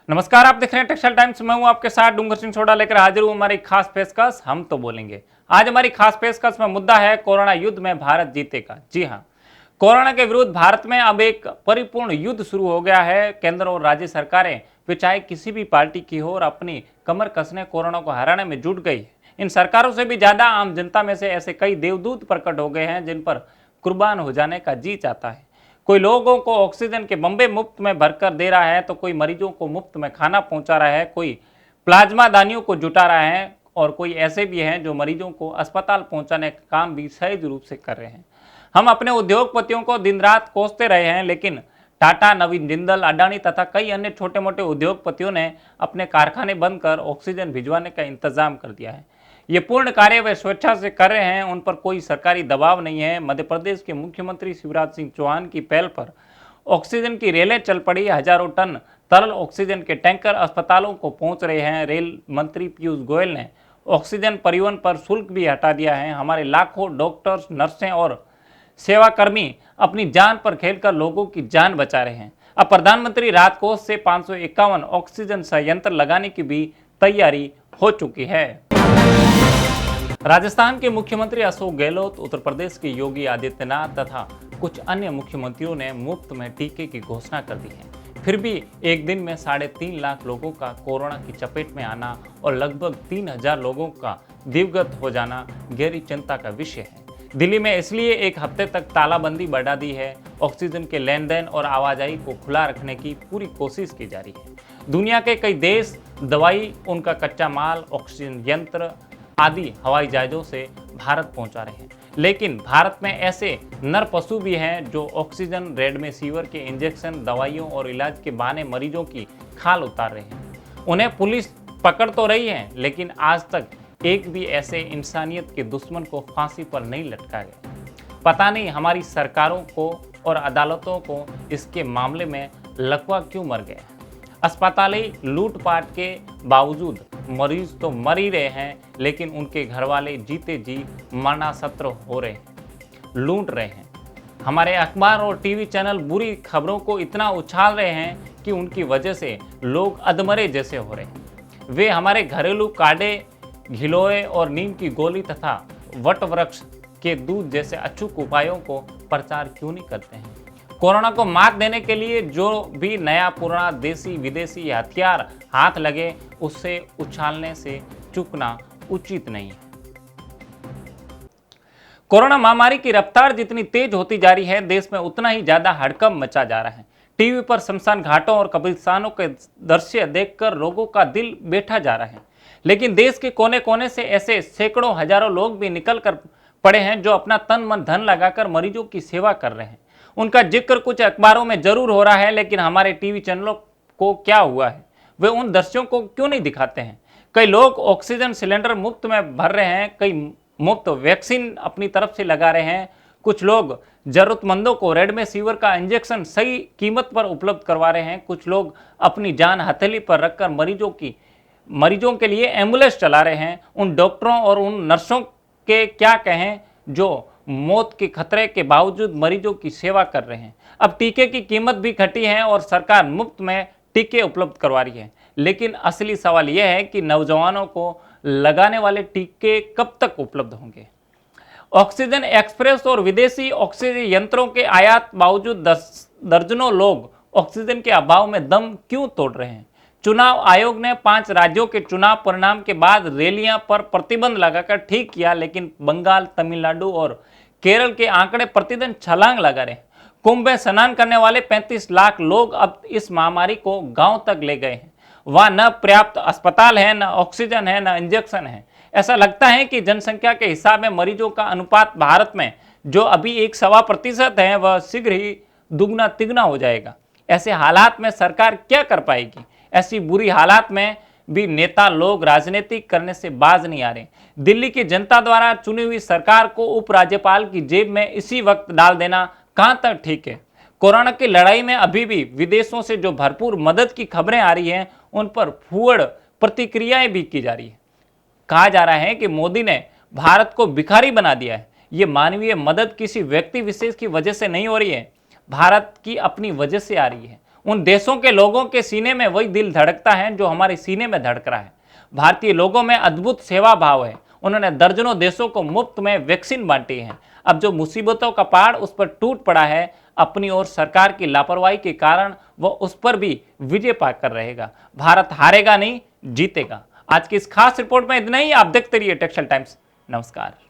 नमस्कार, आप देख रहे हैं टेक्सटाइल टाइम्स। मैं हूं आपके साथ डूंगर सिंह सोडा लेकर हाजिर हूं हमारी खास पेशकश हम तो बोलेंगे। आज हमारी खास पेशकश में मुद्दा है कोरोना युद्ध में भारत जीतेगा। जी हां, कोरोना के विरुद्ध भारत में अब एक परिपूर्ण युद्ध शुरू हो गया है। केंद्र और राज्य सरकारें वे चाहे किसी भी पार्टी की हो और अपनी कमर कसने कोरोना को हराने में जुट गई है। इन सरकारों से भी ज्यादा आम जनता में से ऐसे कई देवदूत प्रकट हो गए हैं जिन पर कुर्बान हो जाने का जी चाहता है। कोई लोगों को ऑक्सीजन के बम्बे मुफ्त में भरकर दे रहा है तो कोई मरीजों को मुफ्त में खाना पहुंचा रहा है, कोई प्लाज्मा दानियों को जुटा रहा है और कोई ऐसे भी हैं जो मरीजों को अस्पताल पहुंचाने का काम भी सहज रूप से कर रहे हैं। हम अपने उद्योगपतियों को दिन रात कोसते रहे हैं, लेकिन टाटा, नवीन जिंदल, अडानी तथा कई अन्य छोटे मोटे उद्योगपतियों ने अपने कारखाने बंद कर ऑक्सीजन भिजवाने का इंतजाम कर दिया है। ये पूर्ण कार्य वे स्वेच्छा से कर रहे हैं, उन पर कोई सरकारी दबाव नहीं है। मध्य प्रदेश के मुख्यमंत्री शिवराज सिंह चौहान की पहल पर ऑक्सीजन की रेलें चल पड़ी। हजारों टन तरल ऑक्सीजन के टैंकर अस्पतालों को पहुंच रहे हैं। रेल मंत्री पीयूष गोयल ने ऑक्सीजन परिवहन पर शुल्क भी हटा दिया है। हमारे लाखों डॉक्टर्स, नर्सें और सेवाकर्मी अपनी जान पर खेलकर लोगों की जान बचा रहे हैं। अब प्रधानमंत्री राहत कोष से 551 ऑक्सीजन संयंत्र लगाने की भी तैयारी हो चुकी है। राजस्थान के मुख्यमंत्री अशोक गहलोत, उत्तर प्रदेश के योगी आदित्यनाथ तथा कुछ अन्य मुख्यमंत्रियों ने मुफ्त में टीके की घोषणा कर दी है। फिर भी एक दिन में 3.5 लाख लोगों का कोरोना की चपेट में आना और लगभग 3000 लोगों का दिवंगत हो जाना गहरी चिंता का विषय है। दिल्ली में इसलिए एक हफ्ते तक तालाबंदी बढ़ा दी है। ऑक्सीजन के लेन देन और आवाजाही को खुला रखने की पूरी कोशिश की जा रही है। दुनिया के कई देश दवाई, उनका कच्चा माल, ऑक्सीजन यंत्र आदि हवाई जहाजों से भारत पहुंचा रहे हैं, लेकिन भारत में ऐसे नर पशु भी हैं जो ऑक्सीजन, रेमडेसिविर के इंजेक्शन, दवाइयों और इलाज के बहाने मरीजों की खाल उतार रहे हैं। उन्हें पुलिस पकड़ तो रही है, लेकिन आज तक एक भी ऐसे इंसानियत के दुश्मन को फांसी पर नहीं लटका गया। पता नहीं हमारी सरकारों को और अदालतों को इसके मामले में लकवा क्यों मर गया। अस्पताली लूटपाट के बावजूद मरीज तो मर ही रहे हैं, लेकिन उनके घर वाले जीते जी मरणासत्र हो रहे हैं, लूट रहे हैं। हमारे अखबार और टीवी चैनल बुरी खबरों को इतना उछाल रहे हैं कि उनकी वजह से लोग अधमरे जैसे हो रहे हैं। वे हमारे घरेलू काढ़े, घिलोए और नीम की गोली तथा वट वृक्ष के दूध जैसे अचूक उपायों को प्रचार क्यों नहीं करते हैं। कोरोना को मात देने के लिए जो भी नया पुराना देसी विदेशी हथियार हाथ लगे, उससे उछालने से चूकना उचित नहीं है। कोरोना महामारी की रफ्तार जितनी तेज होती जा रही है, देश में उतना ही ज्यादा हड़कंप मचा जा रहा है। टीवी पर शमशान घाटों और कब्रिस्तानों के दृश्य देखकर लोगों का दिल बैठा जा रहा है, लेकिन देश के कोने कोने से ऐसे सैकड़ों हजारों लोग भी निकल कर पड़े हैं जो अपना तन मन धन लगाकर मरीजों की सेवा कर रहे हैं। उनका जिक्र कुछ अखबारों में जरूर हो रहा है, लेकिन हमारे टीवी चैनलों को क्या हुआ है, वे उन दृश्यों को क्यों नहीं दिखाते हैं। कई लोग ऑक्सीजन सिलेंडर मुफ्त में भर रहे हैं, कई मुफ्त वैक्सीन अपनी तरफ से लगा रहे हैं, कुछ लोग जरूरतमंदों को रेमडेसिविर का इंजेक्शन सही कीमत पर उपलब्ध करवा रहे हैं, कुछ लोग अपनी जान हथेली पर रखकर मरीजों के लिए एम्बुलेंस चला रहे हैं। उन डॉक्टरों और उन नर्सों के क्या कहें जो मौत के खतरे के बावजूद मरीजों की सेवा कर रहे हैं। अब टीके की कीमत भी घटी है और सरकार मुफ्त में टीके उपलब्ध करवा रही है, लेकिन असली सवाल यह है कि नौजवानों को लगाने वाले टीके कब तक उपलब्ध होंगे। ऑक्सीजन एक्सप्रेस और विदेशी ऑक्सीजन यंत्रों के आयात बावजूद दर्जनों लोग ऑक्सीजन के अभाव में दम क्यों तोड़ रहे हैं। चुनाव आयोग ने 5 राज्यों के चुनाव परिणाम के बाद रैलियां पर प्रतिबंध लगाकर ठीक किया, लेकिन बंगाल, तमिलनाडु और केरल के आंकड़े प्रतिदिन छलांग लगा रहे हैं। कुंभ में स्नान करने वाले 35 लाख लोग अब इस महामारी को गांव तक ले गए हैं। वहां न पर्याप्त अस्पताल है, न ऑक्सीजन है, न इंजेक्शन है। ऐसा लगता है कि जनसंख्या के हिसाब में मरीजों का अनुपात भारत में जो अभी 1.25% है, वह शीघ्र ही दुगना तिगुना हो जाएगा। ऐसे हालात में सरकार क्या कर पाएगी। ऐसी बुरी हालात में भी नेता लोग राजनीति करने से बाज नहीं आ रहे। दिल्ली की जनता द्वारा चुनी हुई सरकार को उपराज्यपाल की जेब में इसी वक्त डाल देना कहां तक ठीक है। कोरोना की लड़ाई में अभी भी विदेशों से जो भरपूर मदद की खबरें आ रही हैं, उन पर फूहड़ प्रतिक्रियाएं भी की जा रही है। कहा जा रहा है कि मोदी ने भारत को भिखारी बना दिया है। ये मानवीय मदद किसी व्यक्ति विशेष की वजह से नहीं हो रही है, भारत की अपनी वजह से आ रही है। उन देशों के लोगों के सीने में वही दिल धड़कता है जो हमारे सीने में धड़क रहा है। भारतीय लोगों में अद्भुत सेवा भाव है। उन्होंने दर्जनों देशों को मुफ्त में वैक्सीन बांटी है। अब जो मुसीबतों का पहाड़ उस पर टूट पड़ा है, अपनी और सरकार की लापरवाही के कारण वो उस पर भी विजय पाकर रहेगा। भारत हारेगा नहीं, जीतेगा। आज की इस खास रिपोर्ट में इतना ही। आप देखते रहिए टेक्सटाइल टाइम्स। नमस्कार।